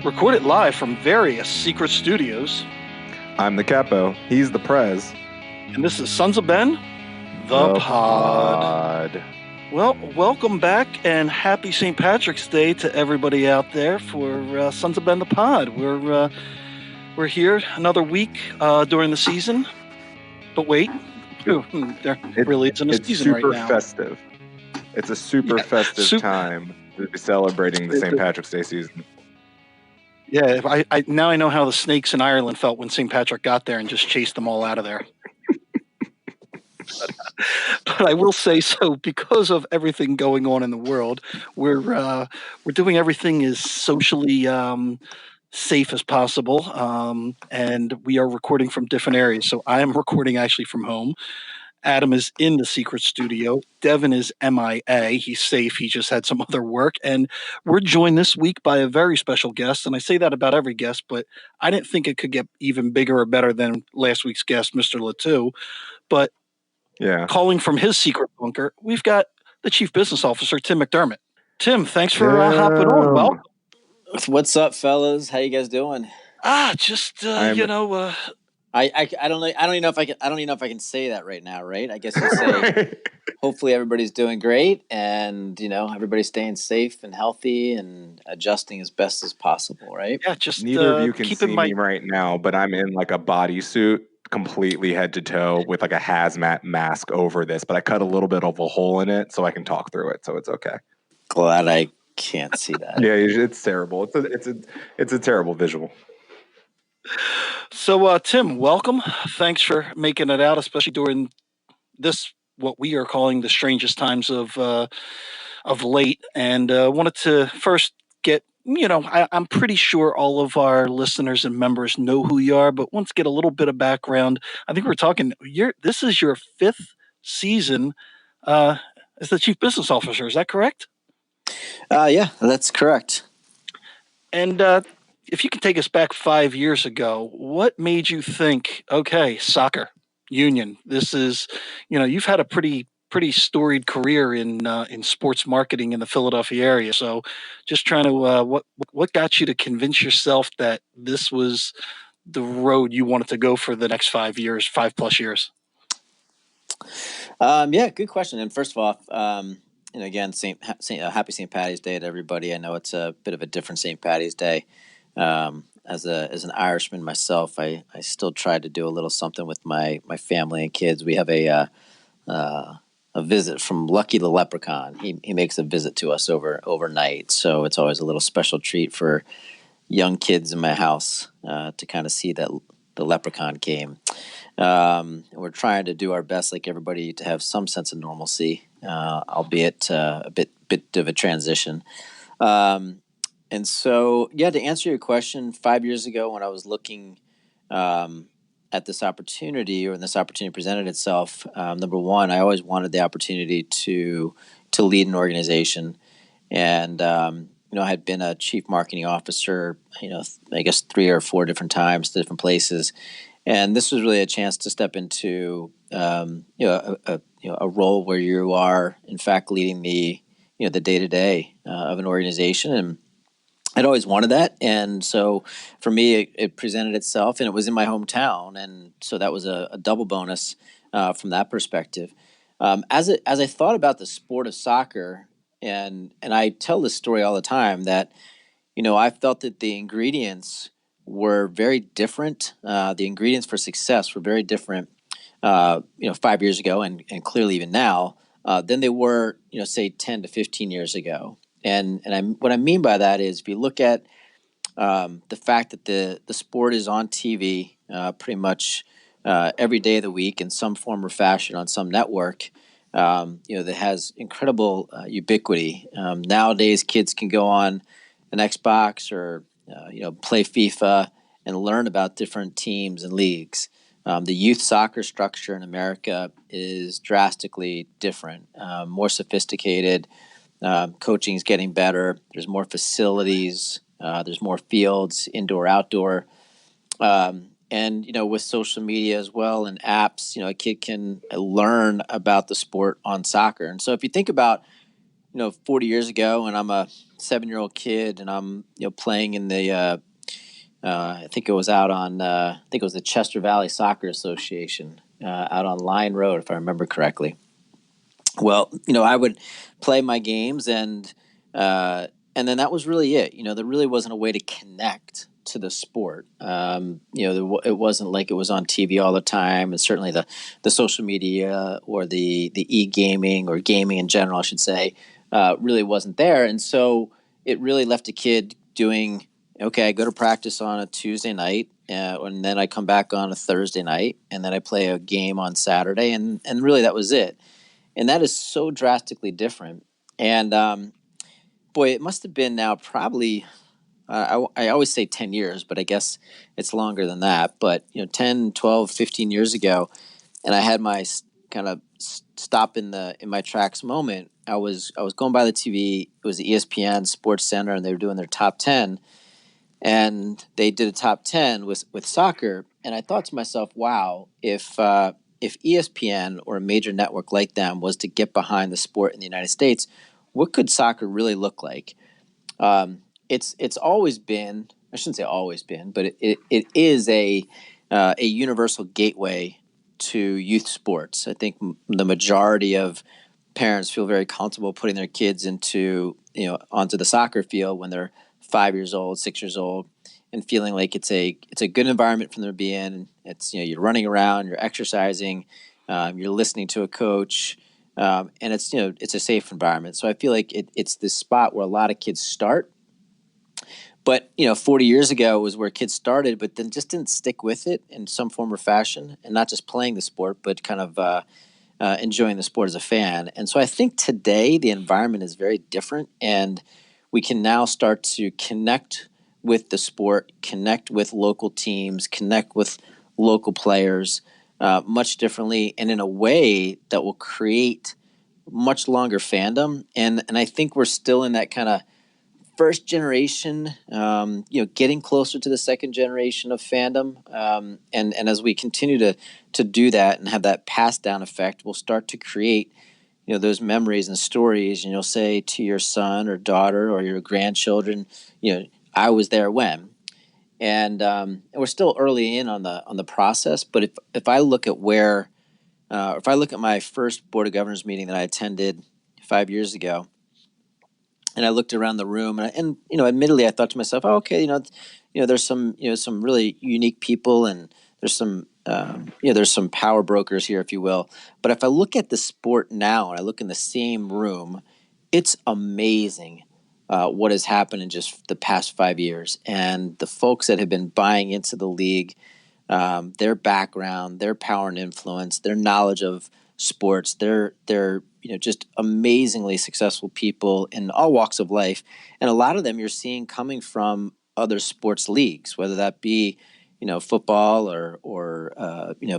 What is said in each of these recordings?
Recorded live from various secret studios. I'm the capo. He's the prez. And this is Sons of Ben, the pod. Well, welcome back and happy St. Patrick's Day to everybody out there for Sons of Ben, the pod. We're here another week during the season. But wait, there really isn't a season right now. It's super festive. It's a super festive time to be celebrating the St. Patrick's Day season. Yeah, I now I know how the snakes in Ireland felt when St. Patrick got there and just chased them all out of there. But I will say, so because of everything going on in the world, we're doing everything as socially safe as possible, and we are recording from different areas. So I am recording actually from home. Adam is in the secret studio. Devin is MIA. He's safe. He just had some other work. And we're joined this week by a very special guest. And I say that about every guest, but I didn't think it could get even bigger or better than last week's guest, Mr. Latu. But calling from his secret bunker, we've got the Chief Business Officer, Tim McDermott. Tim, thanks for hopping on. Welcome. What's up, fellas? How you guys doing? I don't even know if I can say that right now, right? I guess you'll say hopefully everybody's doing great and everybody's staying safe and healthy and adjusting as best as possible, right? Yeah, just neither of you can see me right now, but I'm in like a bodysuit completely head to toe with like a hazmat mask over this, but I cut a little bit of a hole in it so I can talk through it, so it's okay. Glad I can't see that. Yeah, it's terrible. It's a terrible visual. So, Tim, welcome. Thanks for making it out, especially during this, what we are calling the strangest times of late. And wanted to first get, I'm pretty sure all of our listeners and members know who you are, but want to get a little bit of background. I think we're talking, this is your 5th season as the Chief Business Officer. Is that correct? Yeah, that's correct. And if you could take us back 5 years ago, what made you think, okay, soccer, union, this is, you've had a pretty storied career in sports marketing in the Philadelphia area. So just trying to, what got you to convince yourself that this was the road you wanted to go for the next 5 years, 5+ years? Yeah, good question. And first of all, again, happy St. Patty's Day to everybody. I know it's a bit of a different St. Patty's Day. As an Irishman myself, I still try to do a little something with my family and kids. We have a visit from Lucky the Leprechaun. He makes a visit to us overnight, so it's always a little special treat for young kids in my house to kind of see that the Leprechaun came. We're trying to do our best, like everybody, to have some sense of normalcy, albeit a bit of a transition. And so, yeah, to answer your question, 5 years ago when I was looking at this opportunity, or when this opportunity presented itself, number one, I always wanted the opportunity to lead an organization. And, I had been a chief marketing officer, I guess 3 or 4 different times to different places. And this was really a chance to step into, a role where you are, in fact, leading the day-to-day of an organization. And I'd always wanted that, and so for me, it presented itself, and it was in my hometown, and so that was a double bonus from that perspective. As I thought about the sport of soccer, and I tell this story all the time that I felt that the ingredients were very different. The ingredients for success were very different, 5 years ago, and clearly even now, than they were, say 10 to 15 years ago. And what I mean by that is, if you look at the fact that the sport is on TV pretty much every day of the week in some form or fashion on some network, that has incredible ubiquity. Nowadays, kids can go on an Xbox or play FIFA and learn about different teams and leagues. The youth soccer structure in America is drastically different, more sophisticated. Coaching is getting better. There's more facilities. There's more fields, indoor, outdoor. And, with social media as well and apps, a kid can learn about the sport on soccer. And so if you think about, 40 years ago, and I'm a 7-year-old kid, and I'm playing in the I think it was out on I think it was the Chester Valley Soccer Association out on Line Road, if I remember correctly. Well, I would play my games, and then that was really it. There really wasn't a way to connect to the sport. It wasn't like it was on TV all the time, and certainly the social media or the e gaming or gaming in general, I should say, really wasn't there. And so it really left a kid doing okay. I go to practice on a Tuesday night, and then I come back on a Thursday night, and then I play a game on Saturday, and really that was it. And that is so drastically different. And boy, it must have been now probably I always say 10 years, but I guess it's longer than that. But 10, 12, 15 years ago, and I had my kind of stop in my tracks moment. I was going by the TV. It was the ESPN Sports Center, and they were doing their top 10, and they did a top 10 with soccer. And I thought to myself, wow, if ESPN or a major network like them was to get behind the sport in the United States, what could soccer really look like? It's always been, I shouldn't say always been, but it is a universal gateway to youth sports. I think the majority of parents feel very comfortable putting their kids onto the soccer field when they're 5 years old, 6 years old, and feeling like it's a good environment for them to be in. It's you're running around, you're exercising, you're listening to a coach, and it's a safe environment. So I feel like it's this spot where a lot of kids start. But 40 years ago was where kids started, but then just didn't stick with it in some form or fashion, and not just playing the sport, but kind of enjoying the sport as a fan. And so I think today the environment is very different, and we can now start to connect with the sport, connect with local teams, connect with local players much differently, and in a way that will create much longer fandom. And I think we're still in that kind of first generation, getting closer to the second generation of fandom. And as we continue to do that and have that passed down effect, we'll start to create, those memories and stories. And you'll say to your son or daughter or your grandchildren, I was there when. And we're still early in on the process. But if I look at if I look at my first Board of Governors meeting that I attended 5 years ago, and I looked around the room, and admittedly, I thought to myself, "Oh, okay, there's some really unique people, and there's some power brokers here, if you will." But if I look at the sport now, and I look in the same room, it's amazing what has happened in just the past 5 years, and the folks that have been buying into the league, their background, their power and influence, their knowledge of sports, they're just amazingly successful people in all walks of life, and a lot of them you're seeing coming from other sports leagues, whether that be football or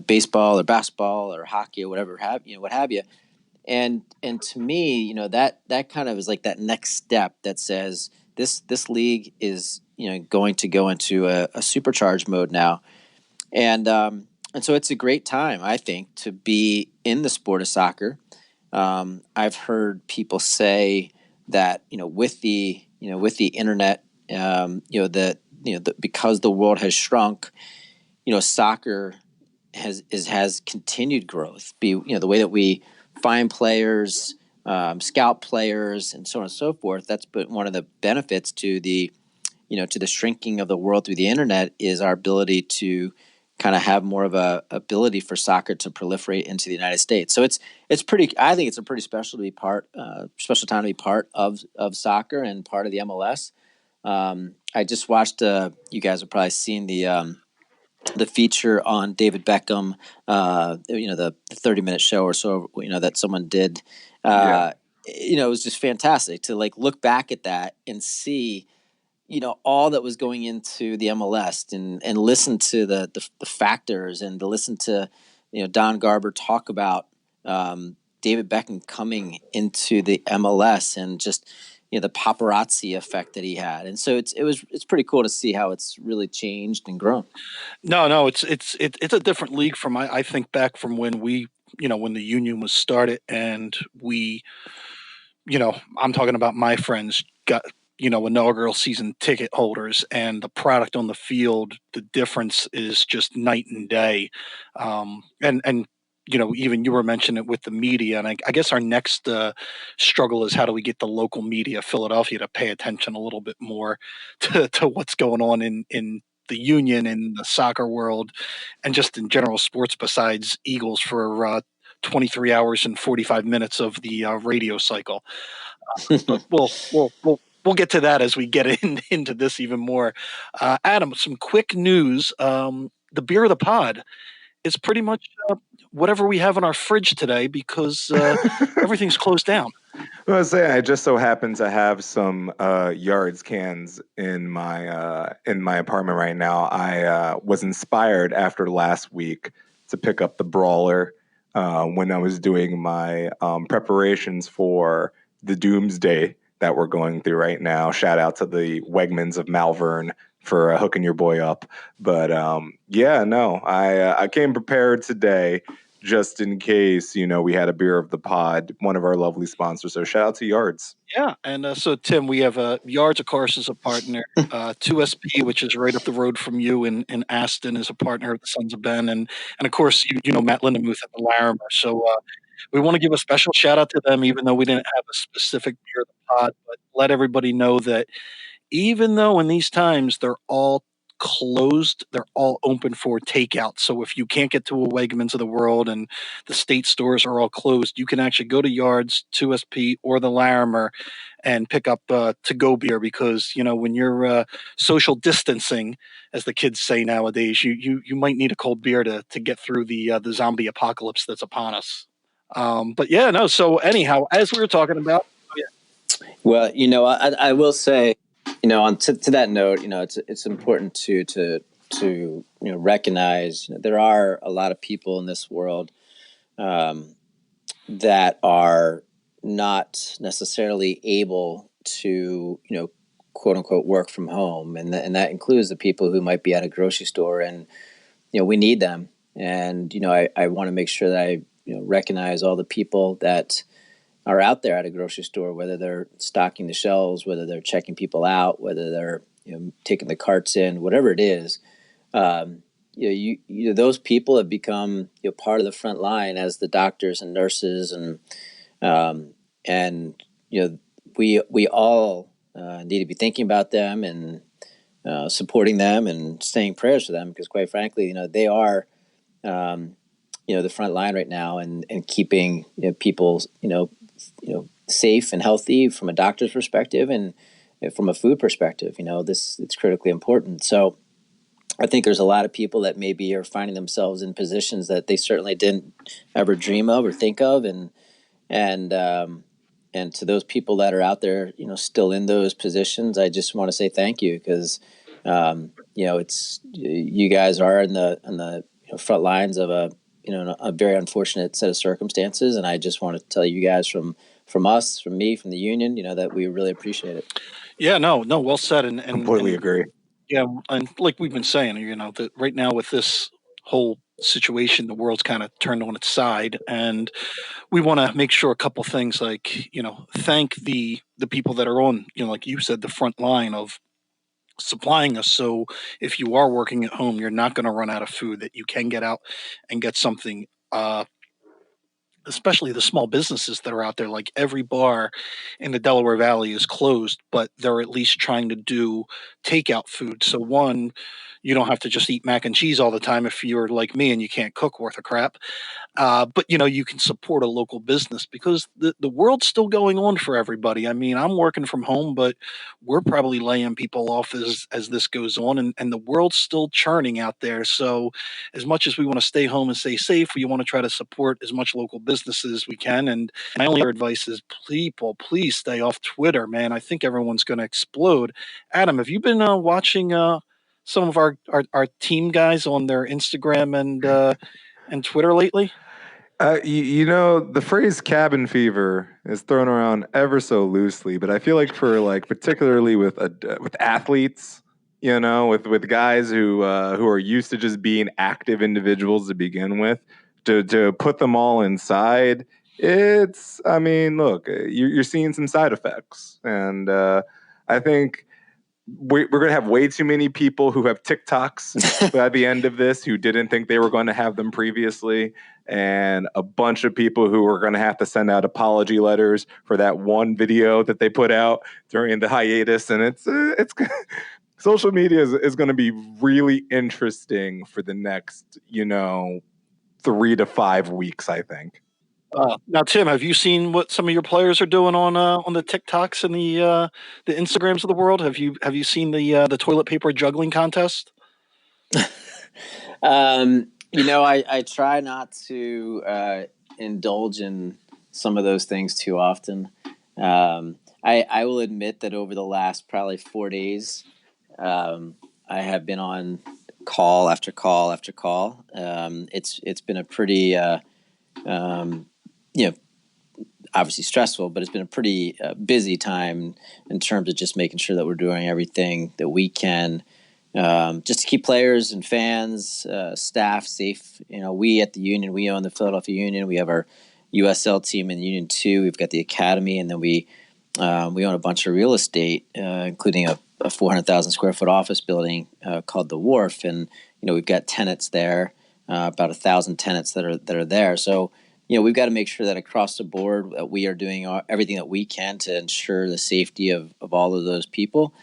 baseball or basketball or hockey or whatever what have you. And to me, that kind of is like that next step that says this league is going to go into a supercharged mode now. And so it's a great time, I think, to be in the sport of soccer. I've heard people say that with the internet, because the world has shrunk, soccer has continued growth. The way that we find players, scout players, and so on and so forth. That's been one of the benefits to the shrinking of the world through the internet, is our ability to kind of have more of a ability for soccer to proliferate into the United States. So it's pretty. I think it's a pretty special special time to be part of soccer and part of the MLS. I just watched. You guys have probably seen the feature on David Beckham. The 30-minute show or so. That someone did. Yeah. It was just fantastic to look back at that and see all that was going into the MLS, and listen to the factors, and to listen to Don Garber talk about David Beckham coming into the MLS, and just the paparazzi effect that he had. And so it's pretty cool to see how it's really changed and grown. No, it's a different league from I think back from when when the union was started, and I'm talking about my friends got inaugural season ticket holders, and the product on the field, the difference is just night and day. And even you were mentioning it with the media, and I guess our next struggle is how do we get the local media, Philadelphia, to pay attention a little bit more to what's going on in the union and the soccer world, and just in general sports besides Eagles for 23 hours and 45 minutes of the radio cycle. But we'll get to that as we get into this even more. Adam, some quick news. The beer of the pod is pretty much whatever we have in our fridge today because everything's closed down. I was saying, I just so happen to have some Yards cans in my apartment right now. I was inspired after last week to pick up the Brawler when I was doing my preparations for the Doomsday that we're going through right now. Shout out to the Wegmans of Malvern for hooking your boy up. But I came prepared today just in case, we had a beer of the pod, one of our lovely sponsors. So shout out to Yards. Yeah, and so Tim, we have Yards, of course, is a partner. 2SP, which is right up the road from you in Aston, is a partner of the Sons of Ben, and of course, you know Matt Lindemuth at the Larimer. So we want to give a special shout out to them, even though we didn't have a specific beer of the pod, but let everybody know that even though in these times they're all closed, they're all open for takeout. So if you can't get to a Wegmans of the world and the state stores are all closed, you can actually go to Yards, 2SP, or the Larimer and pick up to-go beer because, when you're social distancing, as the kids say nowadays, you might need a cold beer to get through the zombie apocalypse that's upon us. But yeah, no. So anyhow, as we were talking about, well, I will say, on to that note, it's important to recognize there are a lot of people in this world that are not necessarily able to quote unquote work from home, and that includes the people who might be at a grocery store, and we need them, and I want to make sure that I recognize all the people that are out there at a grocery store, whether they're stocking the shelves, whether they're checking people out, whether they're taking the carts in, whatever it is. Those people have become part of the front line as the doctors and nurses, and we all need to be thinking about them and supporting them and saying prayers for them because, quite frankly, they are the front line right now and keeping people safe and healthy from a doctor's perspective and from a food perspective. It's critically important. So I think there's a lot of people that maybe are finding themselves in positions that they certainly didn't ever dream of or think of, and to those people that are out there, still in those positions, I just want to say thank you because it's you guys are in the front lines of a very unfortunate set of circumstances, and I just want to tell you guys from us, from me, from the union, that we really appreciate it. Yeah, no, well said, and Completely agree. Yeah, and like we've been saying, that right now with this whole situation, the world's kind of turned on its side, and we want to make sure a couple things, like thank the people that are on, like you said, the front line of supplying us. So if you are working at home, you're not going to run out of food. That you can get out and get something. Especially the small businesses that are out there, like every bar in the Delaware Valley is closed, but they're at least trying to do takeout food. So one, you don't have to just eat mac and cheese all the time if you're like me and you can't cook worth a crap. But you can support a local business because the world's still going on for everybody. I mean, I'm working from home, but we're probably laying people off as this goes on, and the world's still churning out there. So as much as we want to stay home and stay safe, we want to try to support as much local businesses as we can. And my only advice is, people, please stay off Twitter, man. I think everyone's going to explode. Adam, have you been watching some of our team guys on their Instagram and Twitter lately? The phrase cabin fever is thrown around ever so loosely, but I feel like for particularly with athletes, with guys who are used to just being active individuals to begin with, to put them all inside, look, you're seeing some side effects, and I think we're going to have way too many people who have TikToks by the end of this who didn't think they were going to have them previously, and a bunch of people who are going to have to send out apology letters for that one video that they put out during the hiatus. And it's social media is going to be really interesting for the next 3 to 5 weeks, I think. Now, Tim, have you seen what some of your players are doing on the TikToks and the Instagrams of the world? Have you seen the toilet paper juggling contest? I try not to indulge in some of those things too often. I will admit that over the last probably 4 days, I have been on call after call after call. It's been a pretty obviously stressful, but it's been a pretty busy time in terms of just making sure that we're doing everything that we can just to keep players and fans, staff safe. We at the Union, we own the Philadelphia Union. We have our USL team in Union 2. We've got the academy, and then we own a bunch of real estate, including a 400,000 square foot office building called the Wharf, and we've got tenants there, about 1,000 tenants that are there. So we've got to make sure that across the board that we are doing everything that we can to ensure the safety of all of those people.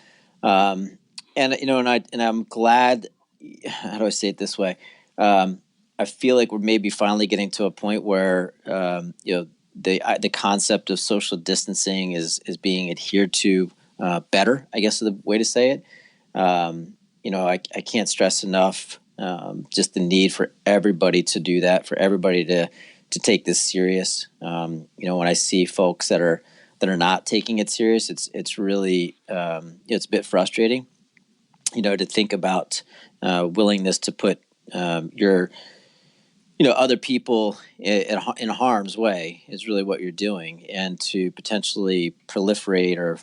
And I'm glad. How do I say it this way? I feel like we're maybe finally getting to a point where the concept of social distancing is being adhered to better, I guess is the way to say it. I can't stress enough just the need for everybody to do that, for everybody to take this serious. When I see folks that are not taking it serious, it's really it's a bit frustrating. To think about willingness to put your other people in harm's way is really what you're doing, and to potentially proliferate or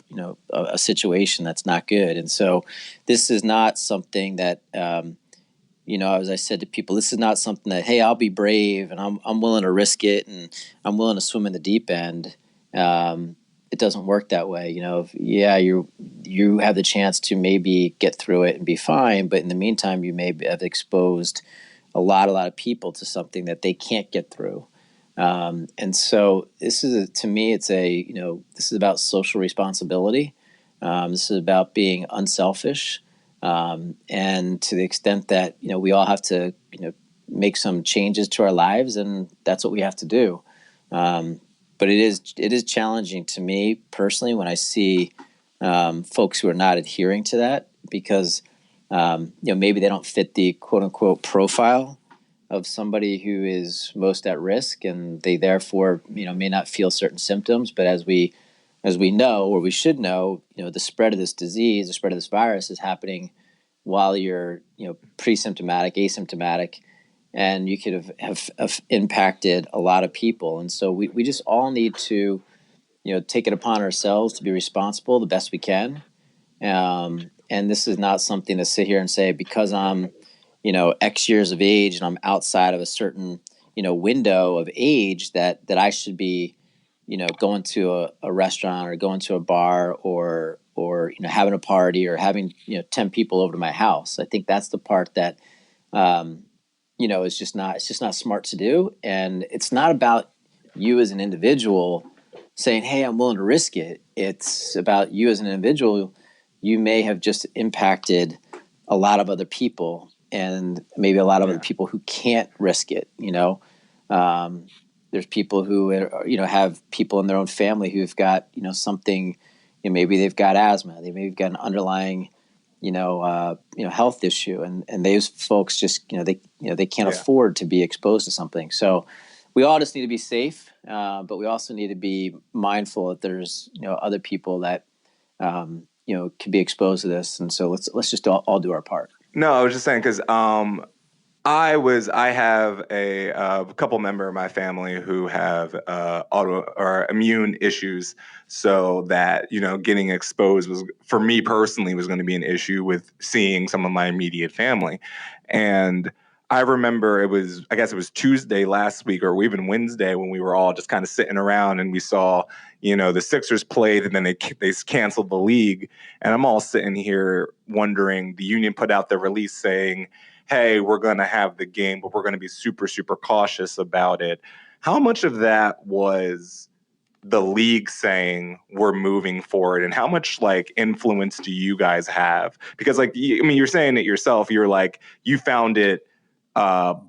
a situation that's not good. And so this is not something that as I said to people, this is not something that, hey, I'll be brave and I'm willing to risk it and I'm willing to swim in the deep end. It doesn't work that way. You have the chance to maybe get through it and be fine, but in the meantime, you may have exposed a lot of people to something that they can't get through. And so this is to me, this is about social responsibility. This is about being unselfish. And to the extent that, we all have to, make some changes to our lives, and that's what we have to do. But it is challenging to me personally when I see folks who are not adhering to that because, maybe they don't fit the quote unquote profile of somebody who is most at risk, and they therefore, may not feel certain symptoms. But as we know, or we should know, the spread of this disease, the spread of this virus is happening while you're, pre-symptomatic, asymptomatic, and you could have impacted a lot of people. And so we just all need to, take it upon ourselves to be responsible the best we can. And this is not something to sit here and say, because I'm, X years of age and I'm outside of a certain, window of age that I should be, going to a restaurant or going to a bar or having a party or having 10 people over to my house. I think that's the part that it's just not smart to do, and it's not about you as an individual saying, "Hey, I'm willing to risk it." It's about you as an individual. You may have just impacted a lot of other people, and maybe a lot of other people who can't risk it. There's people who have people in their own family who've got something. Maybe they've got asthma. They maybe got an underlying health issue, and those folks just they can't afford to be exposed to something. So we all just need to be safe, but we also need to be mindful that there's other people that can be exposed to this, and so let's just all do our part. No, I was just saying because I have a couple member of my family who have auto or immune issues, so that getting exposed was, for me personally, was going to be an issue with seeing some of my immediate family, and I remember I guess it was Tuesday last week or even Wednesday when we were all just kind of sitting around and we saw, the Sixers played and then they canceled the league. And I'm all sitting here wondering, the union put out the release saying, hey, we're going to have the game, but we're going to be super, super cautious about it. How much of that was the league saying we're moving forward, and how much like influence do you guys have? Because you're saying it yourself, you're like, you found it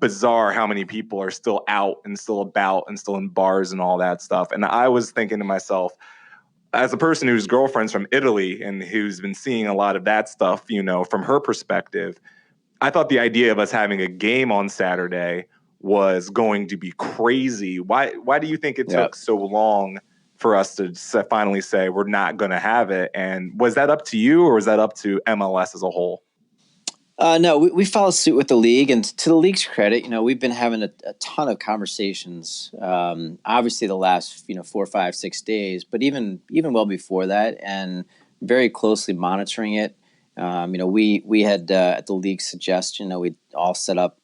bizarre how many people are still out and still about and still in bars and all that stuff. And I was thinking to myself, as a person whose girlfriend's from Italy and who's been seeing a lot of that stuff, from her perspective, I thought the idea of us having a game on Saturday was going to be crazy. Why do you think it took so long for us to finally say we're not going to have it? And was that up to you, or was that up to MLS as a whole? No, we follow suit with the league, and to the league's credit, we've been having a ton of conversations. Obviously, the last 4, 5, 6 days, but even well before that, and very closely monitoring it. We had at the league's suggestion, we all set up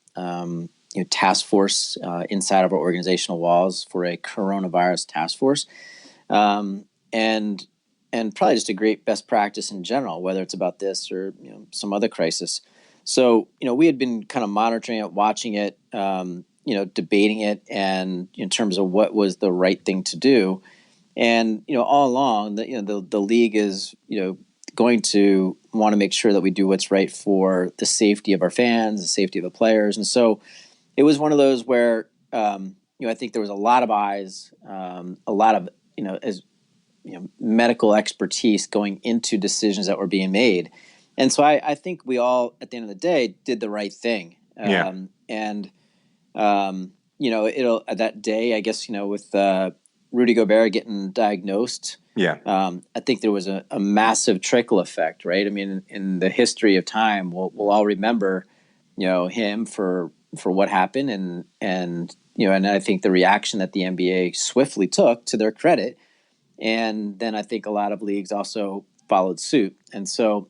task force inside of our organizational walls for a coronavirus task force, and probably just a great best practice in general, whether it's about this or some other crisis. So, we had been kind of monitoring it, watching it, debating it, and in terms of what was the right thing to do. And, all along, the league is, going to want to make sure that we do what's right for the safety of our fans, the safety of the players. And so it was one of those where, I think there was a lot of eyes, a lot of, medical expertise going into decisions that were being made. And so I think we all, at the end of the day, did the right thing. And, it'll that day, I guess, with Rudy Gobert getting diagnosed, I think there was a massive trickle effect, right? I mean, in the history of time, we'll all remember, him for what happened, and I think the reaction that the NBA swiftly took, to their credit, and then I think a lot of leagues also followed suit, and so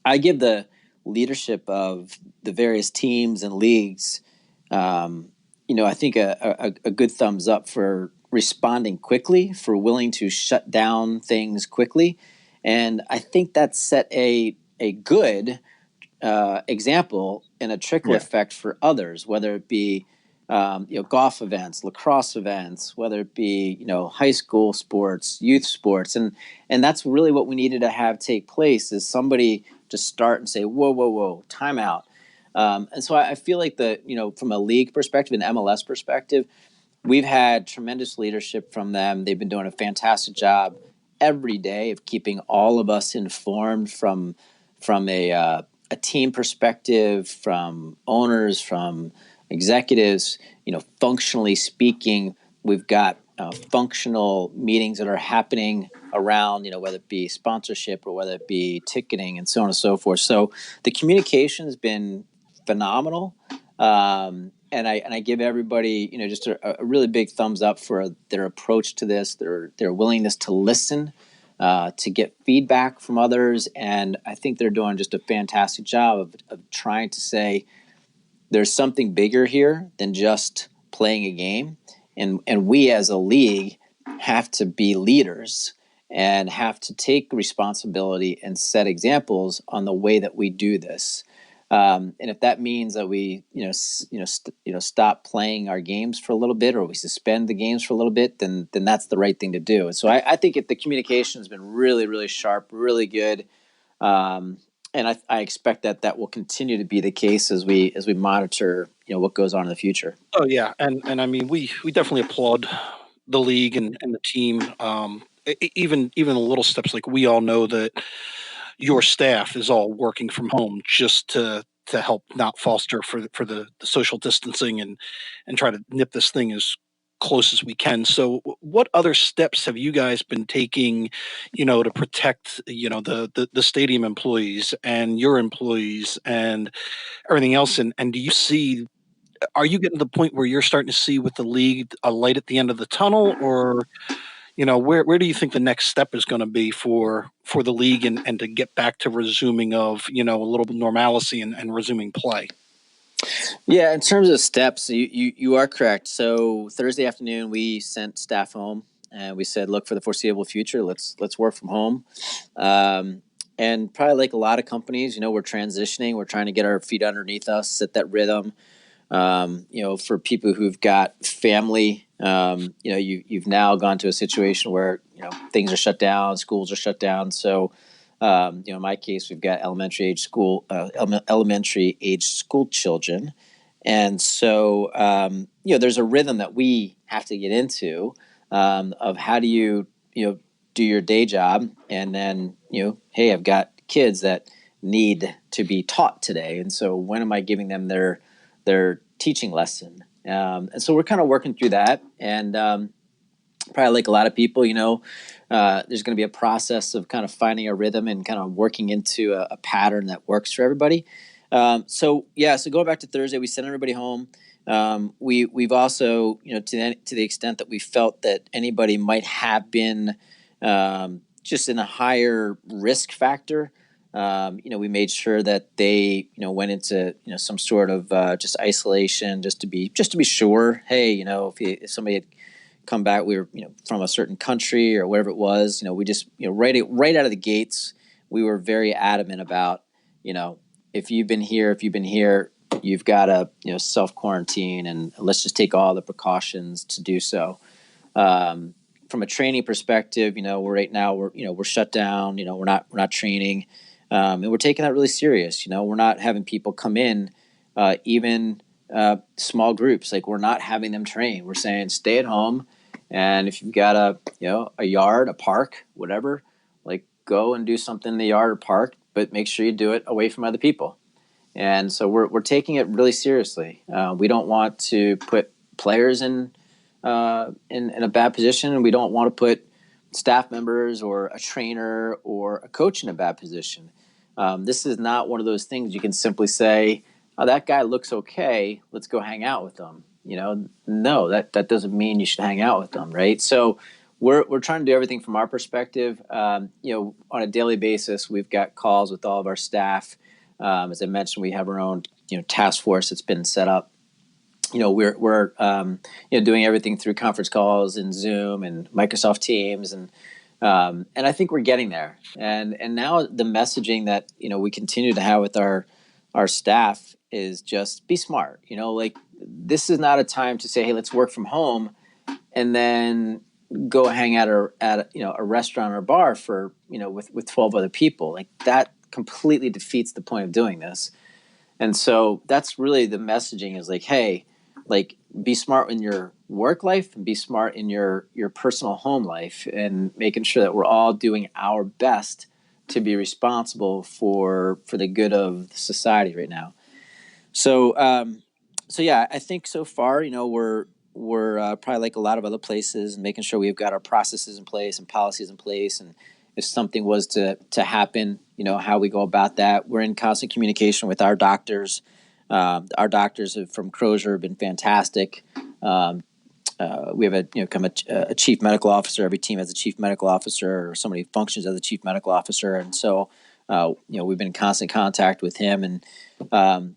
I give the leadership of the various teams and leagues, I think a good thumbs up for responding quickly, for willing to shut down things quickly. And I think that set a good example and a trickle effect for others, whether it be golf events, lacrosse events, whether it be high school sports, youth sports, and that's really what we needed to have take place, is somebody to start and say, whoa, time out. And so I feel like from a league perspective, an MLS perspective, we've had tremendous leadership from them. They've been doing a fantastic job every day of keeping all of us informed from a team perspective, from owners, from executives. Functionally speaking, we've got functional meetings that are happening around, whether it be sponsorship or whether it be ticketing and so on and so forth. So the communication has been phenomenal. And I give everybody, just a really big thumbs up for their approach to this, their willingness to listen, to get feedback from others. And I think they're doing just a fantastic job of trying to say there's something bigger here than just playing a game. And we as a league have to be leaders and have to take responsibility and set examples on the way that we do this. And if that means that we, stop playing our games for a little bit, or we suspend the games for a little bit, then that's the right thing to do. And so I think the communication has been really, really sharp, really good. And I expect that will continue to be the case as we monitor, what goes on in the future. Oh yeah, and I mean we definitely applaud the league and the team. Even the little steps, like we all know that your staff is all working from home just to help not foster for the social distancing and try to nip this thing as close as we can. So what other steps have you guys been taking, to protect, the stadium employees and your employees and everything else? And do you see, are you getting to the point where you're starting to see with the league a light at the end of the tunnel, or where do you think the next step is going to be for the league and to get back to resuming of a little bit normalcy and resuming play? Yeah, in terms of steps, you are correct. So Thursday afternoon, we sent staff home, and we said, look, for the foreseeable future, let's work from home. Um, and probably like a lot of companies, we're transitioning. We're trying to get our feet underneath us, set that rhythm. For people who've got family, you've now gone to a situation where things are shut down, schools are shut down. So, in my case, we've got elementary age school children, and so there's a rhythm that we have to get into of how do you do your day job, and then hey, I've got kids that need to be taught today, and so when am I giving them their teaching lesson? And so we're kind of working through that, and probably like a lot of people, there's going to be a process of kind of finding a rhythm and kind of working into a pattern that works for everybody. So going back to Thursday, we sent everybody home. We've also, to the extent that we felt that anybody might have been just in a higher risk factor. We made sure that they, went into, some sort of just isolation, just to be sure. Hey, if somebody had come back, we were, from a certain country or whatever it was, we just, right out of the gates, we were very adamant about, if you've been here, you've got to, self quarantine, and let's just take all the precautions to do so. Um, from a training perspective, we're right now we're shut down. We're not training, and we're taking that really serious. We're not having people come in, even small groups. Like, we're not having them train. We're saying stay at home, and if you've got a yard, a park, whatever, like, go and do something in the yard or park, but make sure you do it away from other people. And so we're taking it really seriously. We don't want to put players in a bad position, and we don't want to put staff members or a trainer or a coach in a bad position. This is not one of those things you can simply say, "Oh, that guy looks okay. Let's go hang out with them." No, that doesn't mean you should hang out with them, right? So we're trying to do everything from our perspective. On a daily basis, we've got calls with all of our staff. As I mentioned, we have our own task force that's been set up. We're doing everything through conference calls and Zoom and Microsoft Teams, and I think we're getting there. And now the messaging that we continue to have with our staff is just be smart. Like, this is not a time to say, hey, let's work from home and then go hang out at a restaurant or bar for with 12 other people. Like, that completely defeats the point of doing this. And so that's really the messaging, is like, hey, like, be smart in your work life and be smart in your personal home life, and making sure that we're all doing our best to be responsible for the good of society right now. So yeah, I think so far, we're probably like a lot of other places, and making sure we've got our processes in place and policies in place, and if something was to happen, how we go about that. We're in constant communication with our doctors. Our doctors from Crozier have been fantastic. Um, we have a chief medical officer. Every team has a chief medical officer, or somebody functions as a chief medical officer, and so we've been in constant contact with him, and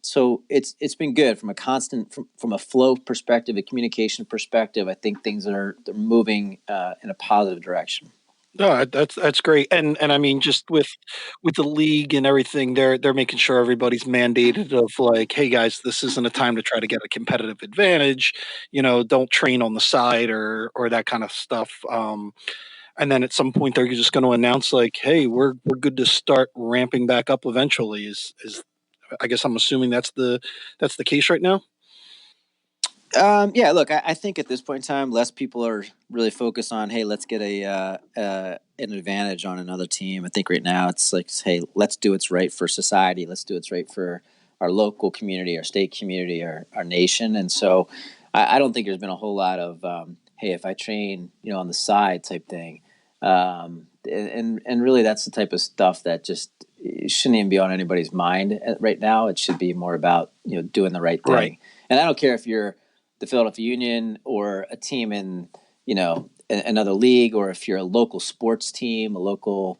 so it's been good from a from a flow perspective, a communication perspective. I think they're moving in a positive direction. No, that's great, and I mean, just with the league and everything, they're making sure everybody's mandated of like, hey guys, this isn't a time to try to get a competitive advantage. Don't train on the side or that kind of stuff. And then at some point, they're just going to announce like, hey, we're good to start ramping back up eventually. Is I guess I'm assuming that's the case right now. Yeah, look, I think at this point in time, less people are really focused on, hey, let's get an advantage on another team. I think right now it's like, hey, let's do what's right for society. Let's do what's right for our local community, our state community, our nation. And so I don't think there's been a whole lot of, hey, if I train, on the side type thing. And really, that's the type of stuff that just shouldn't even be on anybody's mind right now. It should be more about, doing the right Right. thing. And I don't care if you're the Philadelphia Union or a team in another league, or if you're a local sports team, a local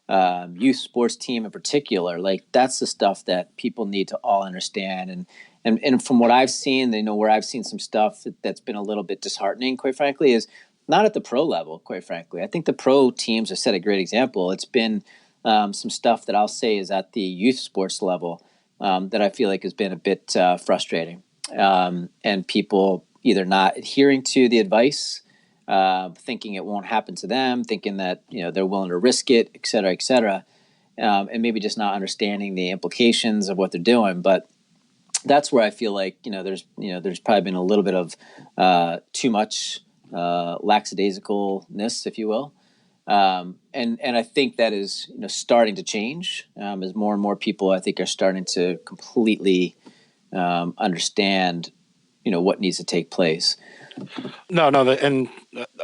youth sports team in particular. Like that's the stuff that people need to all understand. And from what I've seen, where I've seen some stuff that's been a little bit disheartening, quite frankly, is not at the pro level. Quite frankly, I think the pro teams have set a great example. It's been some stuff that I'll say is at the youth sports level that I feel like has been a bit frustrating, and people either not adhering to the advice, thinking it won't happen to them, thinking that they're willing to risk it, et cetera, et cetera, and maybe just not understanding the implications of what they're doing. But that's where I feel like there's probably been a little bit of too much lackadaisicalness, if you will. And I think that is starting to change as more and more people I think are starting to completely understand what needs to take place. No, no, and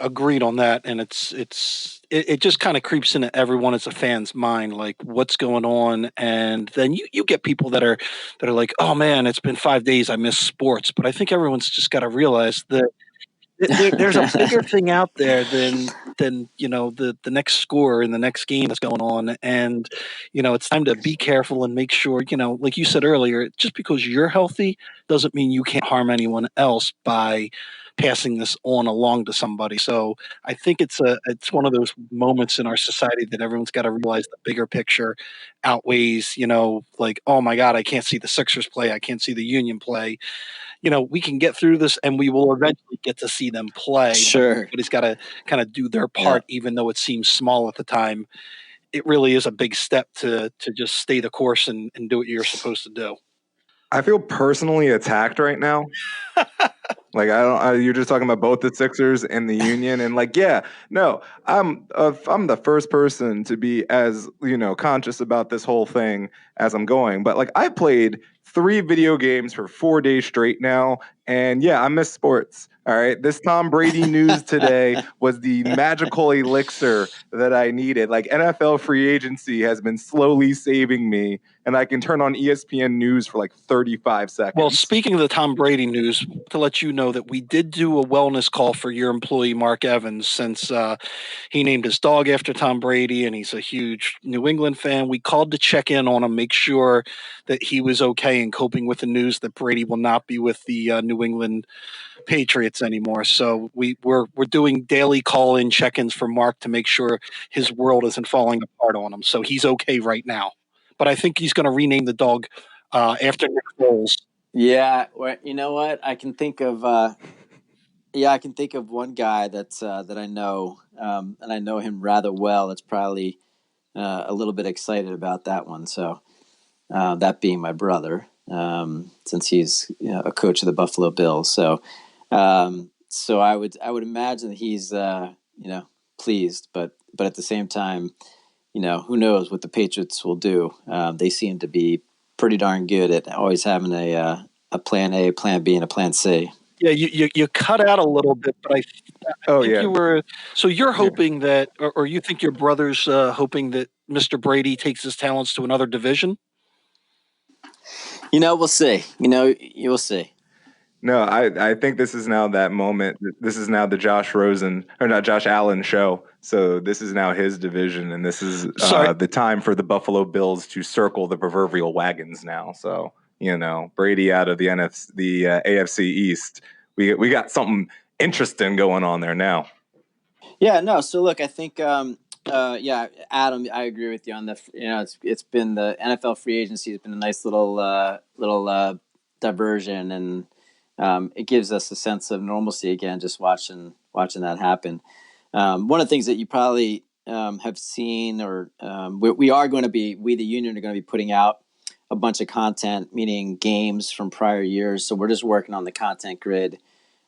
agreed on that. And it just kind of creeps into everyone as a fan's mind, like what's going on. And then you get people that are like, oh man, it's been 5 days, I miss sports. But I think everyone's just got to realize that there's a bigger thing out there than the next score in the next game that's going on. And it's time to be careful and make sure, like you said earlier, just because you're healthy doesn't mean you can't harm anyone else by passing this on along to somebody. So I think it's one of those moments in our society that everyone's got to realize the bigger picture outweighs, like, oh my god, I can't see the Sixers play, I can't see the Union play. We can get through this and we will eventually get to see them play, but Sure. everybody's got to kind of do their Yeah. part, even though it seems small at the time. It really is a big step to just stay the course and do what you're supposed to do. I feel personally attacked right now. Like you're just talking about both the Sixers and the Union, and like, yeah, no, I'm the first person to be as conscious about this whole thing as I'm going. But like, I played 3 video games for 4 days straight now, and yeah, I miss sports. All right, this Tom Brady news today was the magical elixir that I needed. Like NFL free agency has been slowly saving me, and I can turn on ESPN news for like 35 seconds. Well, speaking of the Tom Brady news, to let you know that we did do a wellness call for your employee, Mark Evans, since he named his dog after Tom Brady and he's a huge New England fan. We called to check in on him, make sure that he was okay and coping with the news that Brady will not be with the New England Patriots anymore. So we're doing daily call-in check-ins for Mark to make sure his world isn't falling apart on him. So he's okay right now. But I think he's going to rename the dog after Nick Foles. Yeah, well, you know what? I can think of one guy that I know, and I know him rather well. That's probably a little bit excited about that one. So that being my brother, since he's a coach of the Buffalo Bills. So I would imagine that he's pleased, but at the same time, who knows what the Patriots will do? They seem to be pretty darn good at always having a plan A, plan B, and a plan C. Yeah, you cut out a little bit, but I think yeah. you were. So you're hoping that, or you think your brother's hoping that Mr. Brady takes his talents to another division? We'll see. You'll see. No, I think this is now that moment. This is now the Josh Rosen or not Josh Allen show. So this is now his division, and this is the time for the Buffalo Bills to circle the proverbial wagons now. So Brady out of the AFC East. We got something interesting going on there now. Yeah, no. So look, I think yeah, Adam, I agree with you on the. It's been the NFL free agency has been a nice little diversion, and it gives us a sense of normalcy again, just watching that happen. One of the things that you probably have seen, or we are going to be, we the union are going to be putting out a bunch of content, meaning games from prior years. So we're just working on the content grid,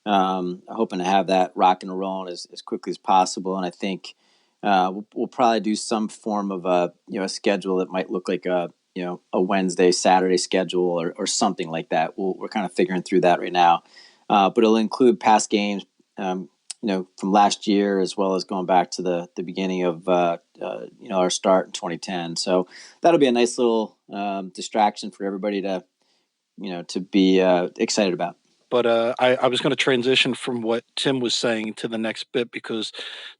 hoping to have that rock and rolling as quickly as possible. And I think we'll probably do some form of a schedule that might look like a Wednesday, Saturday schedule or something like that. We're kind of figuring through that right now, but it'll include past games, from last year as well as going back to the beginning of our start in 2010. So that'll be a nice little distraction for everybody to be excited about. but I was going to transition from what Tim was saying to the next bit because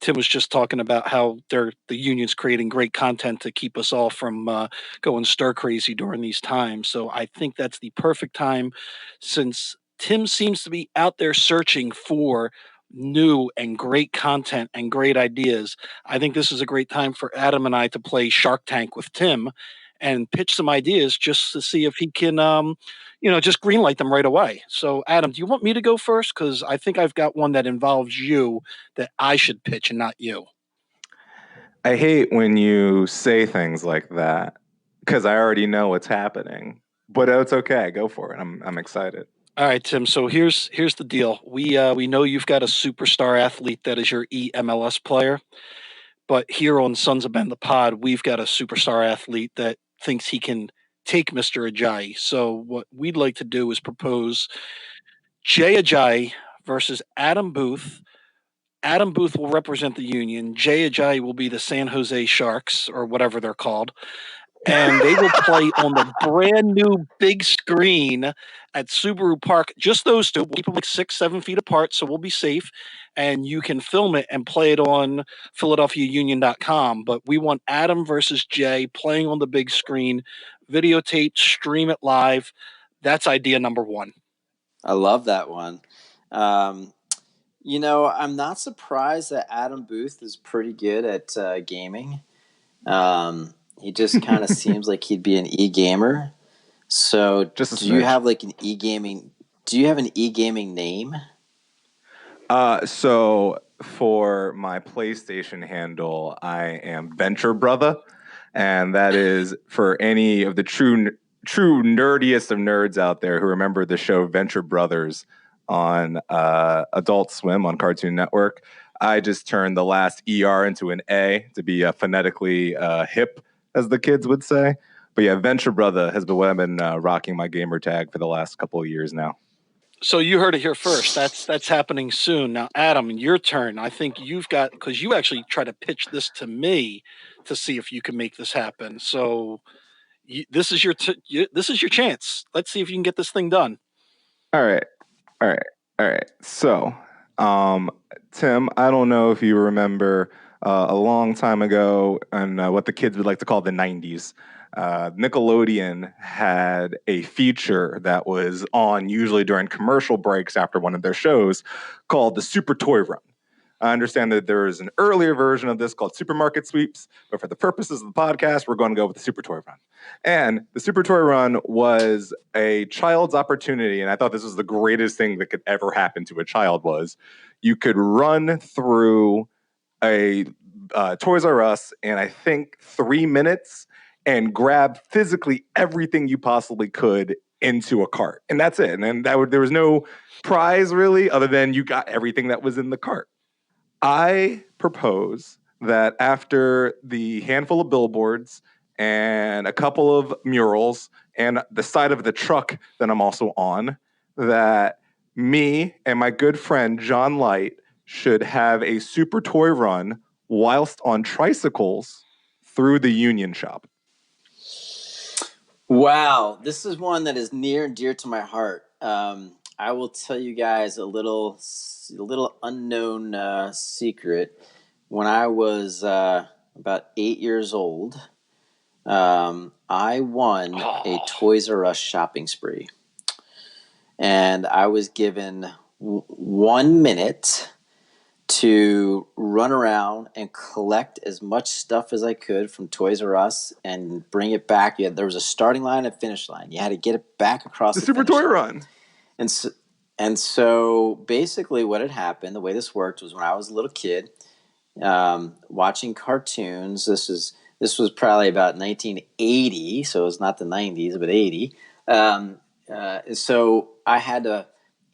Tim was just talking about how the union's creating great content to keep us all from going stir crazy during these times. So I think that's the perfect time, since Tim seems to be out there searching for new and great content and great ideas. I think this is a great time for Adam and I to play Shark Tank with Tim and pitch some ideas just to see if he can, just greenlight them right away. So, Adam, do you want me to go first? Because I think I've got one that involves you that I should pitch and not you. I hate when you say things like that because I already know what's happening. But it's okay. Go for it. I'm excited. All right, Tim. So here's the deal. We know you've got a superstar athlete that is your EMLS player, but here on Sons of Ben the Pod, we've got a superstar athlete that thinks he can take Mr. Ajayi. So what we'd like to do is propose Jay Ajayi versus Adam Booth. Adam Booth will represent the Union. Jay Ajayi will be the San Jose Sharks or whatever they're called. And they will play on the brand new big screen at Subaru Park. Just those two. We'll keep them like 6-7 feet apart, so we'll be safe. And you can film it and play it on PhiladelphiaUnion.com. But we want Adam versus Jay playing on the big screen, videotape, stream it live. That's idea number one. I love that one. I'm not surprised that Adam Booth is pretty good at gaming. He just kind of seems like he'd be an e-gamer. So, do you have like an e-gaming? Do you have an e-gaming name? So for my PlayStation handle, I am Venture Brother, and that is for any of the true nerdiest of nerds out there who remember the show Venture Brothers on Adult Swim on Cartoon Network. I just turned the last ER into an A to be phonetically hip, as the kids would say. But yeah, Venture Brother has been what I've been rocking my gamer tag for the last couple of years now. So you heard it here first. That's happening soon. Now, Adam, your turn. I think you've got, because you actually try to pitch this to me to see if you can make this happen. So this is your chance. Let's see if you can get this thing done. All right. So, Tim, I don't know if you remember a long time ago and what the kids would like to call the 90s. Nickelodeon had a feature that was on usually during commercial breaks after one of their shows called the Super Toy Run. I understand that there is an earlier version of this called Supermarket Sweeps, but for the purposes of the podcast, we're going to go with the Super Toy Run. And the Super Toy Run was a child's opportunity, and I thought this was the greatest thing that could ever happen to a child was you could run through a Toys R Us in, I think, 3 minutes and grab physically everything you possibly could into a cart. And that's it. And then there was no prize really other than you got everything that was in the cart. I propose that after the handful of billboards and a couple of murals and the side of the truck that I'm also on, that me and my good friend John Light should have a super toy run whilst on tricycles through the Union shop. Wow, this is one that is near and dear to my heart. I will tell you guys a little unknown secret. When I was about 8 years old, I won a Toys R Us shopping spree, and I was given 1 minute to run around and collect as much stuff as I could from Toys R Us and bring it back. There was a starting line and finish line. You had to get it back across the Super Toy Run. And so basically what had happened, the way this worked was when I was a little kid, watching cartoons. This was probably about 1980, so it's not the 90s, but 80. So I had to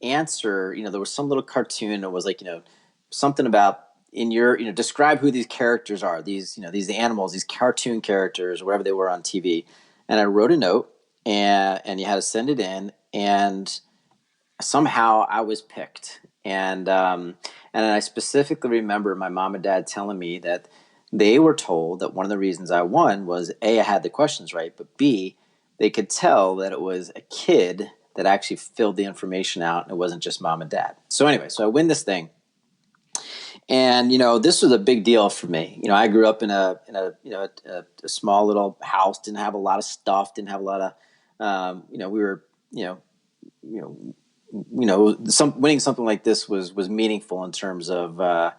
answer, there was some little cartoon that was like, something about describe who these characters are, these animals, these cartoon characters, whatever they were on TV. And I wrote a note and you had to send it in, and somehow I was picked. And I specifically remember my mom and dad telling me that they were told that one of the reasons I won was A, I had the questions right, but B, they could tell that it was a kid that actually filled the information out, and it wasn't just mom and dad. So anyway, so I win this thing. And this was a big deal for me. I grew up in a small little house, didn't have a lot of stuff, didn't have a lot of, we were, winning something like this was meaningful in terms of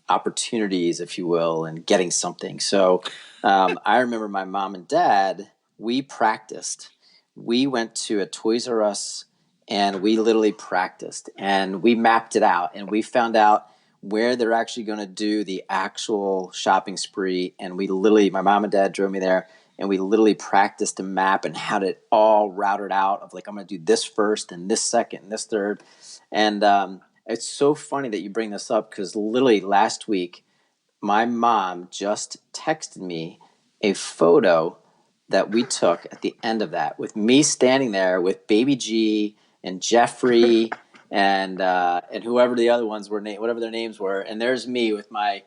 opportunities, if you will, and getting something. So I remember my mom and dad. We practiced. We went to a Toys R Us and we literally practiced and we mapped it out and we found out where they're actually going to do the actual shopping spree. And my mom and dad drove me there and we literally practiced a map and had it all routed out of like, I'm going to do this first and this second and this third. And it's so funny that you bring this up because literally last week, my mom just texted me a photo that we took at the end of that with me standing there with Baby G and Jeffrey and whoever the other ones were, whatever their names were. And there's me with my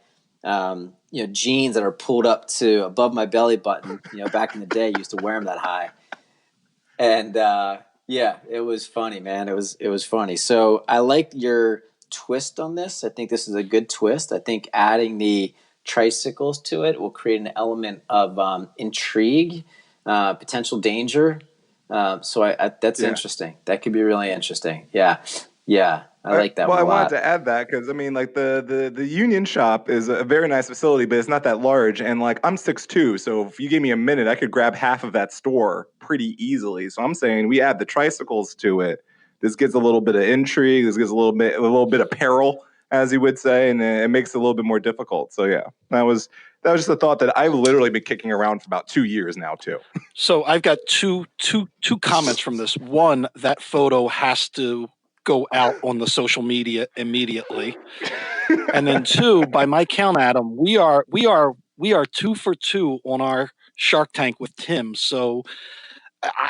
jeans that are pulled up to above my belly button. Back in the day, I used to wear them that high. And it was funny, man. It was funny. So I like your twist on this. I think this is a good twist. I think adding the tricycles to it will create an element of intrigue, potential danger. So that's interesting. That could be really interesting. Yeah. I like that one a lot. Well, I wanted to add that because, I mean, like the Union Shop is a very nice facility, but it's not that large. And like I'm 6'2", so if you gave me a minute, I could grab half of that store pretty easily. So I'm saying we add the tricycles to it. This gives a little bit of intrigue. This gives a little bit of peril, as you would say, and it makes it a little bit more difficult. So yeah, that was just a thought that I've literally been kicking around for about 2 years now too. So I've got two comments from this. One, that photo has to go out on the social media immediately. And then two, by my count, Adam, we are 2 for 2 on our Shark Tank with Tim. So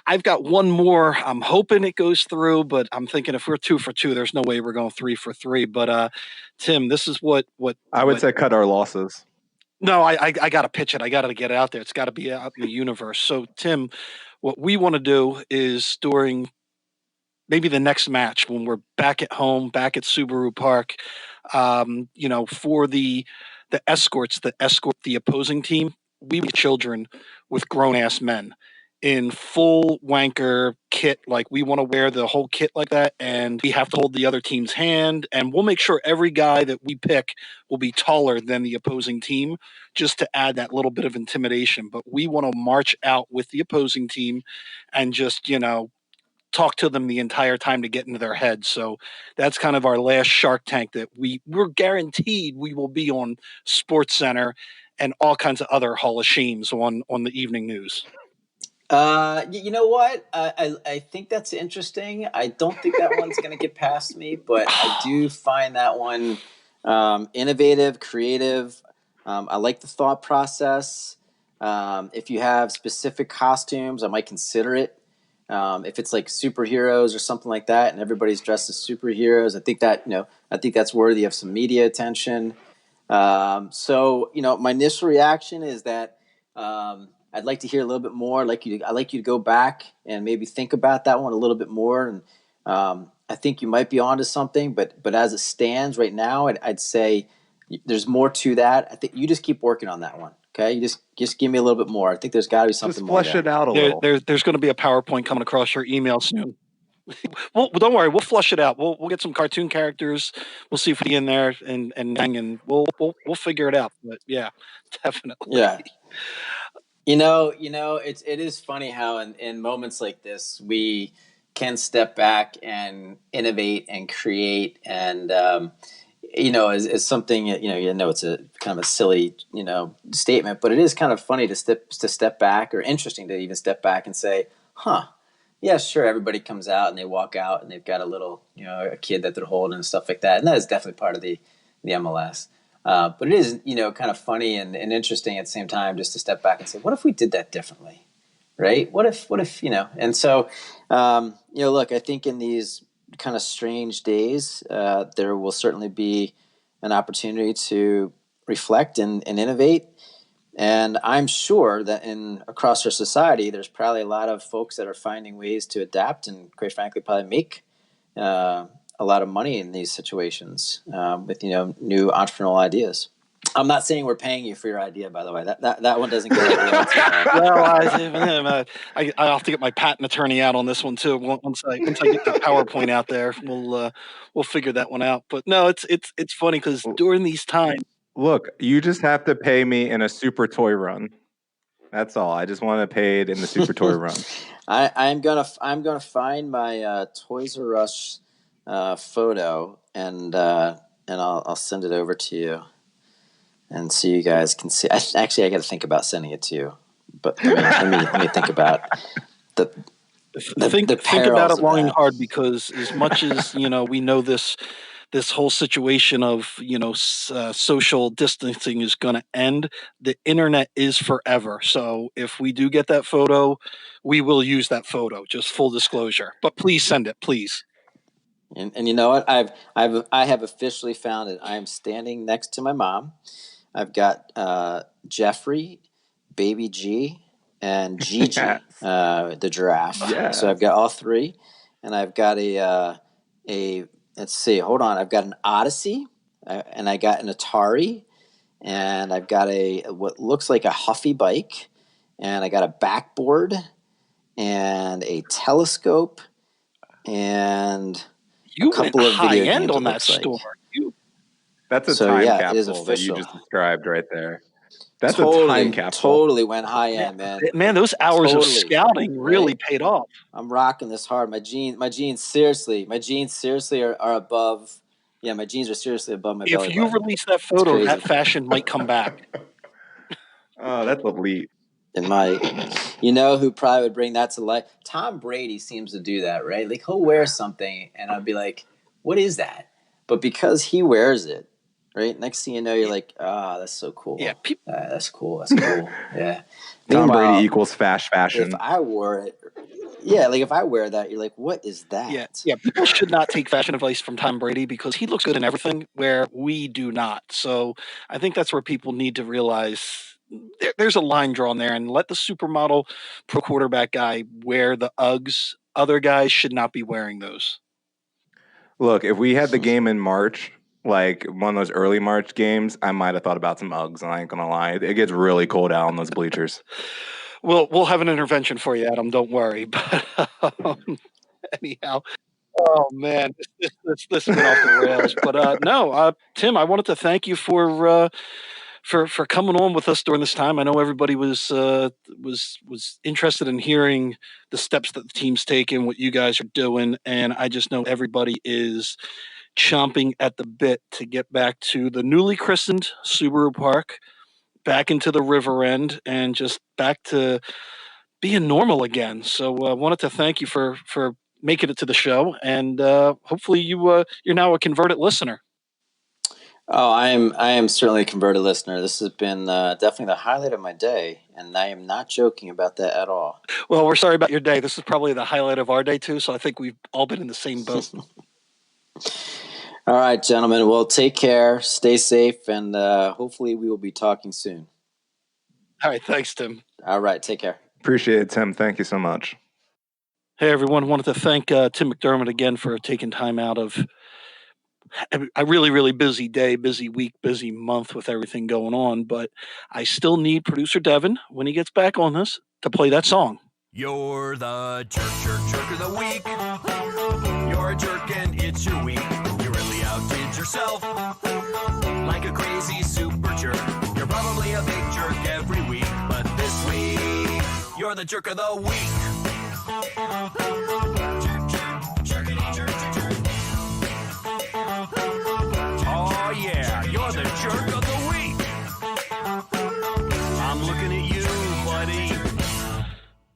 I've got one more. I'm hoping it goes through, but I'm thinking if we're 2 for 2, there's no way we're going 3 for 3. But Tim, this is what I would say cut our losses. No, I got to pitch it. I got to get it out there. It's got to be out in the universe. So Tim, what we want to do is during maybe the next match when we're back at home, back at Subaru Park, for the escorts that escort the opposing team, we be children with grown ass men in full wanker kit. Like we want to wear the whole kit like that, and we have to hold the other team's hand, and we'll make sure every guy that we pick will be taller than the opposing team, just to add that little bit of intimidation. But we want to march out with the opposing team and just talk to them the entire time to get into their heads. So that's kind of our last Shark Tank that we're guaranteed we will be on Sports Center and all kinds of other Hall of Shames on the evening news. You know what? I think that's interesting. I don't think that one's going to get past me, but I do find that one innovative, creative. I like the thought process. If you have specific costumes, I might consider it. If it's like superheroes or something like that, and everybody's dressed as superheroes, I think that's worthy of some media attention. So my initial reaction is that I'd like to hear a little bit more. I'd like you to go back and maybe think about that one a little bit more. And I think you might be onto something, but as it stands right now, I'd say there's more to that. I think you just keep working on that one. Okay, you just give me a little bit more. I think there's got to be something more. Just flesh it out a little. There's going to be a PowerPoint coming across your email soon. Well, don't worry, we'll flush it out. We'll get some cartoon characters. We'll see if we get in there and we'll figure it out. But yeah, definitely. Yeah. It is funny how in moments like this we can step back and innovate and create and is something it's a kind of a silly statement, but it is kind of funny to step back, or interesting to even step back and say, yeah, sure, everybody comes out and they walk out and they've got a little a kid that they're holding and stuff like that, and that is definitely part of the MLS. But it is kind of funny and interesting at the same time just to step back and say, what if we did that differently, right? What if and so look, I think in these kind of strange days, there will certainly be an opportunity to reflect and innovate. And I'm sure that across our society, there's probably a lot of folks that are finding ways to adapt and, quite frankly, probably make a lot of money in these situations with new entrepreneurial ideas. I'm not saying we're paying you for your idea, by the way. That one doesn't go like royalties. Well, I'll have to get my patent attorney out on this one too. Once I get the PowerPoint out there, we'll figure that one out. But no, it's funny because during these times, Look, you just have to pay me in a super toy run. That's all. I just want to pay it in the super toy run. I'm gonna find my Toys R Us photo and I'll send it over to you, and so you guys can see. I got to think about sending it to you, but let me think about think about it long and hard, because as much as we know this whole situation of social distancing is going to end, the internet is forever. So if we do get that photo, we will use that photo. Just full disclosure, but please send it, please. And you know what? I have officially found it. I am standing next to my mom. I've got Jeffrey, Baby G, and Gigi, Yes. the giraffe. Yes. So I've got all three, and I've got a let's see. Hold on. I've got an Odyssey, and I got an Atari, and I've got what looks like a Huffy bike, and I got a backboard, and a telescope, and You a couple went of high video end games, on that store. That's a So, time yeah, it is capsule that you official. just described right there. That's a Totally, time capsule. totally went high end, man. Man, those hours of Totally, scouting really right? paid off. I'm rocking this hard. My jeans seriously are above. Yeah, my jeans are seriously above my belly If you button. release that photo, crazy. that fashion might come back. Oh, that's elite. It might. You know who probably would bring that to life? Tom Brady seems to do that, right? Like, he'll wear something, and I'll be like, "What is that?" But because he wears it, right? Next thing you know, you're like, "Ah, that's so cool. Yeah, that's cool. That's cool." Yeah. Tom Meanwhile, Brady equals fashion. if I wore it, yeah, like if I wear that, you're like, "What is that?" Yeah. People should not take fashion advice from Tom Brady because he looks good in everything where we do not. So I think that's where people need to realize there's a line drawn there, and let the supermodel pro quarterback guy wear the Uggs. Other guys should not be wearing those. Look, if we had the game in March, like one of those early March games, I might have thought about some Uggs. I ain't gonna lie, it gets really cold out on those bleachers. We'll have an intervention for you, Adam. Don't worry. But anyhow, oh man, this went off the rails. But no, Tim, I wanted to thank you for coming on with us during this time. I know everybody was interested in hearing the steps that the team's taking, what you guys are doing, and I just know everybody is chomping at the bit to get back to the newly christened Subaru Park, back into the river end, and just back to being normal again. So I wanted to thank you for making it to the show, and hopefully you're now a converted listener. Oh, I am certainly a converted listener. This has been definitely the highlight of my day, and I am not joking about that at all. Well, we're sorry about your day. This is probably the highlight of our day too, so I think we've all been in the same boat. All right, gentlemen. Well, take care, stay safe, and hopefully we will be talking soon. All right, thanks, Tim. All right, take care. Appreciate it, Tim. Thank you so much. Hey, everyone. Wanted to thank Tim McDermott again for taking time out of a really, really busy day, busy week, busy month with everything going on. But I still need producer Devin, when he gets back on this, to play that song. You're the jerk of the week. You're a jerk and it's your week. You really outdid yourself like a crazy super jerk. You're probably a big jerk every week, but this week, you're the jerk of the week. Oh yeah, you're the jerk of the week. I'm looking at you, buddy.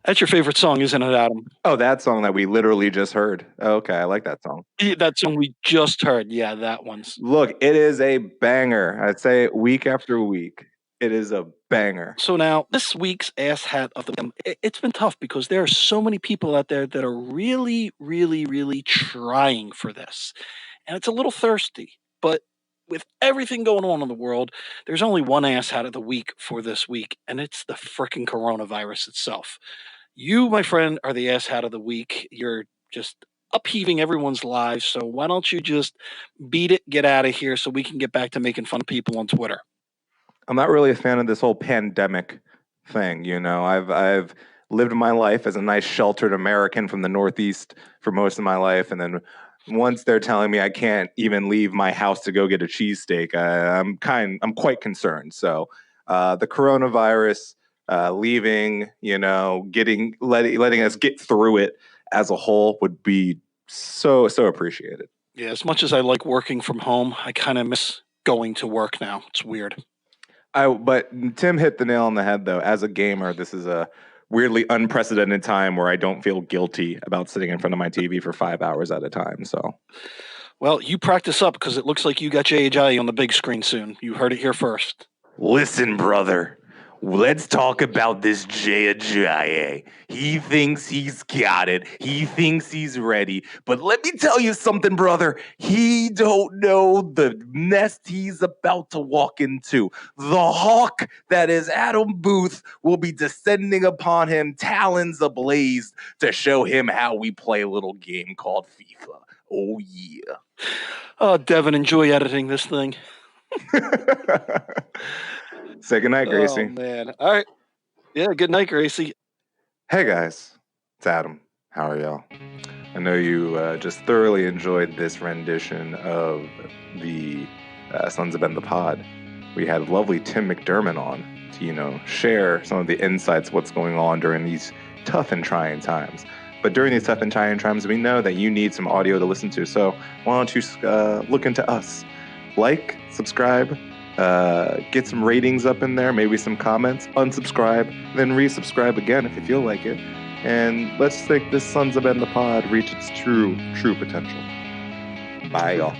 That's your favorite song, isn't it, Adam? Oh, that song that we literally just heard. Okay, I like that song. That song we just heard. Yeah, that one's. Look, it is a banger. I'd say week after week, it is a banger. So now, this week's ass hat of the it's been tough because there are so many people out there that are really, really, really trying for this. And it's a little thirsty, but with everything going on in the world, there's only one asshat of the week for this week, and it's the frickin' coronavirus itself. You, my friend, are the asshat of the week. You're just upheaving everyone's lives. So why don't you just beat it, get out of here, so we can get back to making fun of people on Twitter? I'm not really a fan of this whole pandemic thing. I've lived my life as a nice sheltered American from the Northeast for most of my life, and then once they're telling me I can't even leave my house to go get a cheesesteak, I'm quite concerned. So the coronavirus, leaving, letting us get through it as a whole would be so appreciated. Yeah, as much as I like working from home, I kind of miss going to work now. It's weird. But Tim hit the nail on the head, though. As a gamer, this is a weirdly unprecedented time where I don't feel guilty about sitting in front of my TV for 5 hours at a time. So, well, you practice up because it looks like you got JHI on the big screen soon. You heard it here first. Listen, brother. Let's talk about this Jaya. He thinks he's got it. He thinks he's ready. But let me tell you something, brother. He don't know the nest he's about to walk into. The hawk that is Adam Booth will be descending upon him, talons ablaze, to show him how we play a little game called FIFA. Oh, yeah. Oh, Devin, enjoy editing this thing. Say goodnight, Gracie. Oh, man. All right. Yeah, good night, Gracie. Hey, guys. It's Adam. How are y'all? I know you just thoroughly enjoyed this rendition of the Sons of Ben the Pod. We had lovely Tim McDermott on to, share some of the insights of what's going on during these tough and trying times. But during these tough and trying times, we know that you need some audio to listen to. So why don't you look into us? Like, subscribe, get some ratings up in there, maybe some comments, unsubscribe, then resubscribe again if you feel like it. And let's make this Sons of Ben the Pod reach its true potential. Bye, y'all.